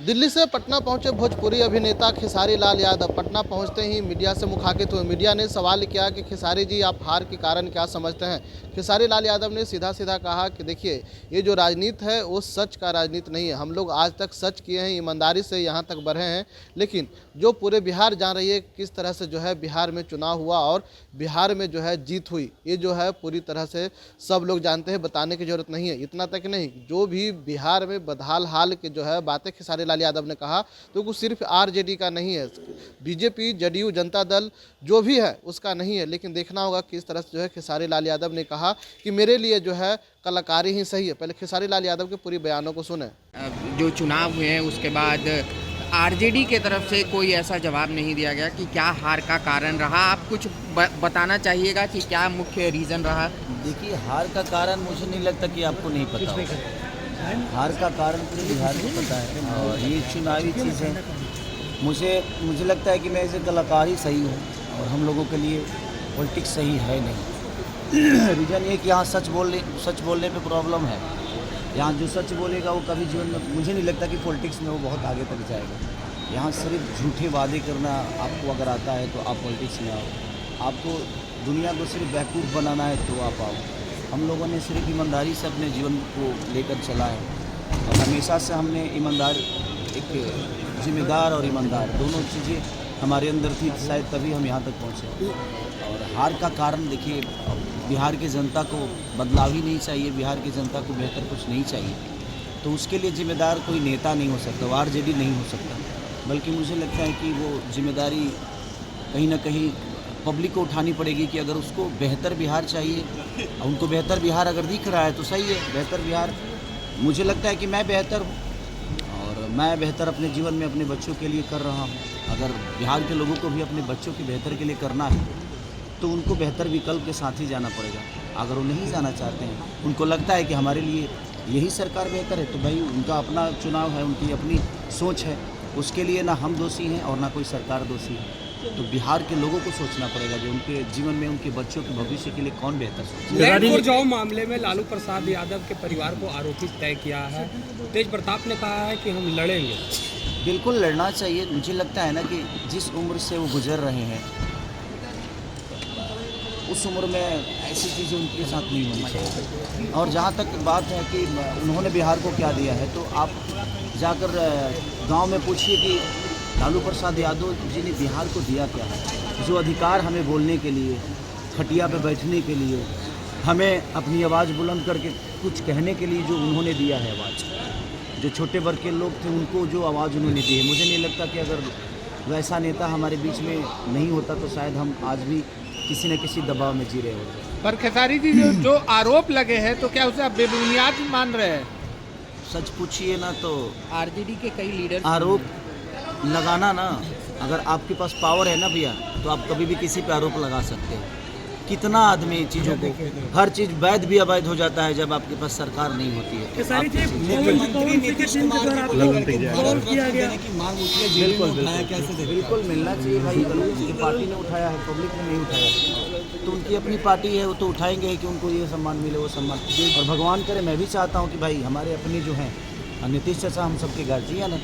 दिल्ली से पटना पहुंचे भोजपुरी अभिनेता खेसारी लाल यादव पटना पहुंचते ही मीडिया से मुखातिब हुए। मीडिया ने सवाल किया कि खेसारी जी, आप हार के कारण क्या समझते हैं। खेसारी लाल यादव ने सीधा सीधा कहा कि देखिए, ये जो राजनीति है वो सच का राजनीति नहीं है। हम लोग आज तक सच किए हैं, ईमानदारी से यहाँ तक बढ़े हैं, लेकिन जो पूरे बिहार जान रही है किस तरह से जो है बिहार में चुनाव हुआ और बिहार में जो है जीत हुई, ये जो है पूरी तरह से सब लोग जानते हैं, बताने की जरूरत नहीं है। इतना तक नहीं, जो भी बिहार में बदहाल हाल के जो है बातें खेसारी लाल यादव ने कहा, तो वो सिर्फ आरजेडी का नहीं है, बीजेपी, जदयू, जनता दल जो भी है उसका नहीं है। लेकिन देखना होगा किस तरह से जो है खेसारी लाल यादव ने कहा कि मेरे लिए जो है कलाकारी ही सही है। पहले खेसारी लाल यादव के पूरी बयानों को सुने। जो चुनाव हुए हैं उसके बाद आरजेडी के तरफ से कोई ऐसा जवाब नहीं दिया गया कि क्या हार का कारण रहा। आप कुछ बताना चाहिएगा कि क्या मुख्य रीज़न रहा। देखिए, हार का कारण मुझे नहीं लगता कि आपको नहीं पता होगा। हार का कारण पूरे बिहार को पता है और ये चुनावी चीज़ है। मुझे लगता है कि मैं ऐसे कलाकार ही सही हूँ और हम लोगों के लिए पॉलिटिक्स सही है नहीं। रीज़न ये कि यहाँ सच बोलने पे प्रॉब्लम है। यहाँ जो सच बोलेगा वो कभी जीवन में, मुझे नहीं लगता कि पॉलिटिक्स में वो बहुत आगे तक जाएगा। यहाँ सिर्फ झूठे वादे करना आपको अगर आता है तो आप पॉलिटिक्स में आओ। आपको दुनिया को सिर्फ बेवकूफ़ बनाना है तो आप आओ। हम लोगों ने सिर्फ ईमानदारी से अपने जीवन को लेकर चला है और हमेशा से हमने एक जिम्मेदार और ईमानदार दोनों चीज़ें हमारे अंदर थी, शायद तभी हम यहाँ तक पहुँचे। और हार का कारण देखिए, बिहार की जनता को बदलाव ही नहीं चाहिए, बिहार की जनता को बेहतर कुछ नहीं चाहिए, तो उसके लिए जिम्मेदार कोई नेता नहीं हो सकता, आरजेडी नहीं हो सकता। बल्कि मुझे लगता है कि वो जिम्मेदारी कहीं ना कहीं पब्लिक को उठानी पड़ेगी कि अगर उसको बेहतर बिहार चाहिए, उनको बेहतर बिहार अगर दिख रहा है तो सही है। बेहतर बिहार, मुझे लगता है कि मैं बेहतर हूँ और मैं बेहतर अपने जीवन में अपने बच्चों के लिए कर रहा हूँ। अगर बिहार के लोगों को भी अपने बच्चों के बेहतर के लिए करना है तो उनको बेहतर विकल्प के साथ ही जाना पड़ेगा। अगर वो नहीं जाना चाहते हैं, उनको लगता है कि हमारे लिए यही सरकार बेहतर है, तो भाई उनका अपना चुनाव है, उनकी अपनी सोच है, उसके लिए ना हम दोषी हैं और ना कोई सरकार दोषी है। तो बिहार के लोगों को सोचना पड़ेगा जो उनके जीवन में उनके बच्चों के भविष्य के लिए कौन बेहतर सोचे। जो मामले में लालू प्रसाद यादव के परिवार को आरोपित तय किया है, तेज प्रताप ने कहा है कि हम लड़ेंगे। बिल्कुल लड़ना चाहिए। मुझे लगता है ना कि जिस उम्र से वो गुजर रहे हैं उस उम्र में ऐसी चीज़ें उनके साथ नहीं होनी चाहिए। और जहाँ तक बात है कि उन्होंने बिहार को क्या दिया है, तो आप जाकर गांव में पूछिए कि लालू प्रसाद यादव जी ने बिहार को दिया क्या है। जो अधिकार हमें बोलने के लिए, खटिया पे बैठने के लिए, हमें अपनी आवाज़ बुलंद करके कुछ कहने के लिए जो उन्होंने दिया है आवाज़, जो छोटे वर्ग के लोग थे उनको जो आवाज़ उन्होंने दी है, मुझे नहीं लगता कि अगर वैसा नेता हमारे बीच में नहीं होता तो शायद हम आज भी किसी न किसी दबाव में जी रहे होते। पर खेसारी जी जो आरोप लगे हैं, तो क्या उसे आप बेबुनियाद मान रहे हैं? सच पूछिए ना तो आरजेडी के कई लीडर आरोप लगाना ना, अगर आपके पास पावर है ना भैया, तो आप कभी भी किसी पे आरोप लगा सकते हैं। कितना आदमी चीज़ों को, हर चीज़ वैध भी अवैध हो जाता है जब आपके पास सरकार नहीं होती है। बिल्कुल मिलना चाहिए भाई। उनकी पार्टी ने उठाया है, पब्लिक ने नहीं उठाया, तो उनकी अपनी पार्टी है, वो तो उठाएंगे ही कि उनको ये सम्मान मिले, वो सम्मान। और भगवान करे, मैं भी चाहता हूँ कि भाई हमारे अपने जो हैं नीतीश चाचा हम सबके गार्जियन हैं,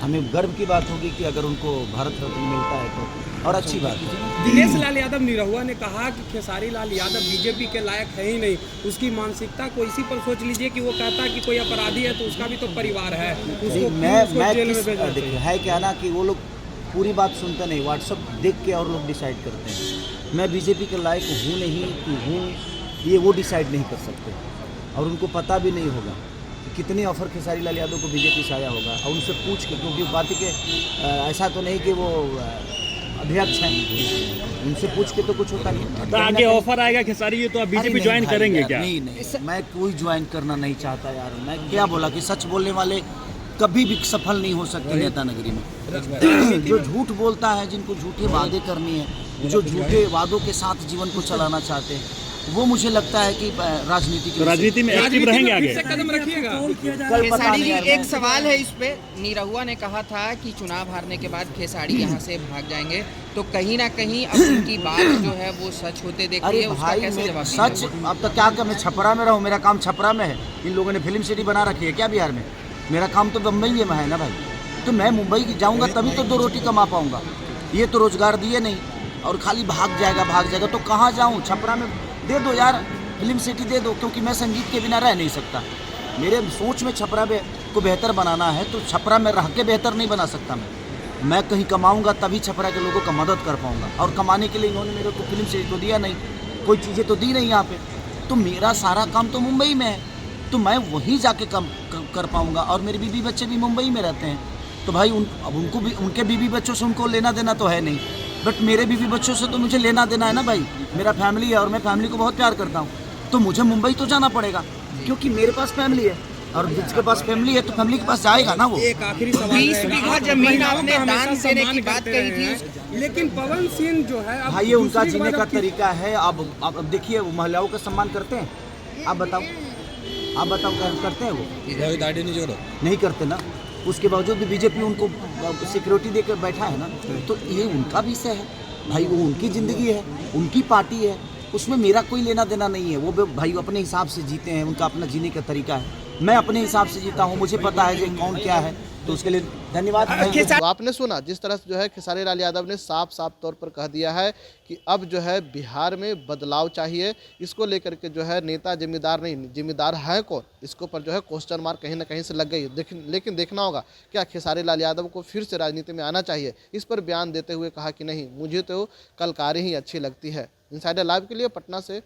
हमें गर्व की बात होगी कि अगर उनको भारत रत्न मिलता है तो, और अच्छी बात है। दिनेश लाल यादव निरहुआ ने कहा कि खेसारी लाल यादव बीजेपी के लायक है ही नहीं। उसकी मानसिकता को इसी पर सोच लीजिए कि वो कहता कि कोई अपराधी है तो उसका भी तो परिवार है, उसको जेल में भेजना चाहिए। है क्या ना कि वो लोग पूरी बात सुनते नहीं, व्हाट्सअप देख के और लोग डिसाइड करते हैं। मैं बीजेपी के लायक हूँ नहीं कि हूँ, ये वो डिसाइड नहीं कर सकते और उनको पता भी नहीं होगा कितने ऑफर खेसारी लाल यादव को बीजेपी से आया होगा। और उनसे पूछ के, क्योंकि पार्टी के ऐसा तो नहीं कि वो अध्यक्ष हैं, उनसे पूछ के तो कुछ होता नहीं। तो आगे ऑफर आएगा खेसारी जी तो आप बीजेपी ज्वाइन करेंगे क्या? नहीं, मैं कोई ज्वाइन करना नहीं चाहता यार। मैं क्या बोला कि सच बोलने वाले कभी भी सफल नहीं हो सकते नेता नगरी में। जो झूठ बोलता है, जिनको झूठे वादे करनी है, जो झूठे वादों के साथ जीवन को चलाना चाहते हैं, वो मुझे लगता है कि राजनीति में एक्टिव रहेंगे आगे। कदम रखिएगा। खेसारी जी, एक सवाल है इस पे, निरहुआ ने कहा था कि चुनाव हारने के बाद खेसारी यहाँ से भाग जाएंगे, तो कहीं ना कहीं अब उनकी बात जो है वो सच होते देख रही है, उसका कैसे जवाब सच? अब तो क्या मैं छपरा में रहूँ, मेरा काम छपरा में है। इन लोगों ने फिल्म सिटी बना रखी है क्या बिहार में? मेरा काम तो बम्बई में है ना भाई। तो मैं मुंबई जाऊंगा तभी तो 2 रोटी कमा पाऊंगा। ये तो रोजगार दिए नहीं और खाली भाग जाएगा तो कहाँ जाऊँ? छपरा में दे दो यार, फिल्म सिटी दे दो, क्योंकि मैं संगीत के बिना रह नहीं सकता। मेरे सोच में छपरा को बेहतर बनाना है, तो छपरा में रह के बेहतर नहीं बना सकता मैं कहीं कमाऊंगा तभी छपरा के लोगों का मदद कर पाऊंगा। और कमाने के लिए इन्होंने मेरे को फिल्म सिटी तो दिया नहीं, कोई चीज़ें तो दी नहीं यहाँ पे, तो मेरा सारा काम तो मुंबई में है, तो मैं वहीं जाके काम कर पाऊंगा। और मेरे बीवी बच्चे भी मुंबई में रहते हैं, तो भाई अब उनको भी, उनके बीवी बच्चों से उनको लेना देना तो है नहीं, बट मेरे बीवी बच्चों से तो मुझे लेना देना है ना भाई। मेरा फैमिली है और मैं फैमिली को बहुत प्यार करता हूँ, तो मुझे मुंबई तो जाना पड़ेगा, क्योंकि मेरे पास फैमिली है और जिसके पास फैमिली है तो फैमिली के पास जाएगा ना वो। एक आखिरी सवाल, 20 बीघा जमीन आपने दान देने की बात कही थी, लेकिन पवन सिंह जो है भाई ये उनका जीने का तरीका है। अब देखिए, वो महिलाओं का सम्मान करते हैं? आप बताओ करते हैं वो? नहीं करते ना। उसके बावजूद भी बीजेपी उनको सिक्योरिटी देकर बैठा है ना, तो ये उनका विषय है भाई, वो उनकी ज़िंदगी है, उनकी पार्टी है, उसमें मेरा कोई लेना देना नहीं है। वो भाई अपने हिसाब से जीते हैं, उनका अपना जीने का तरीका है, मैं अपने हिसाब से जीता हूँ, मुझे पता है कि कौन क्या है, तो उसके लिए धन्यवाद। तो आपने सुना जिस तरह से जो है खेसारी लाल यादव ने साफ तौर पर कह दिया है कि अब जो है बिहार में बदलाव चाहिए। इसको लेकर के जो है नेता जिम्मेदार नहीं, जिम्मेदार है कौन, इसको पर जो है क्वेश्चन मार्क कहीं ना कहीं से लग गई। लेकिन देखना होगा क्या खेसारी लाल यादव को फिर से राजनीति में आना चाहिए। इस पर बयान देते हुए कहा कि नहीं, मुझे तो कलकारी ही अच्छी लगती है। इनसाइडर लाइव के लिए पटना से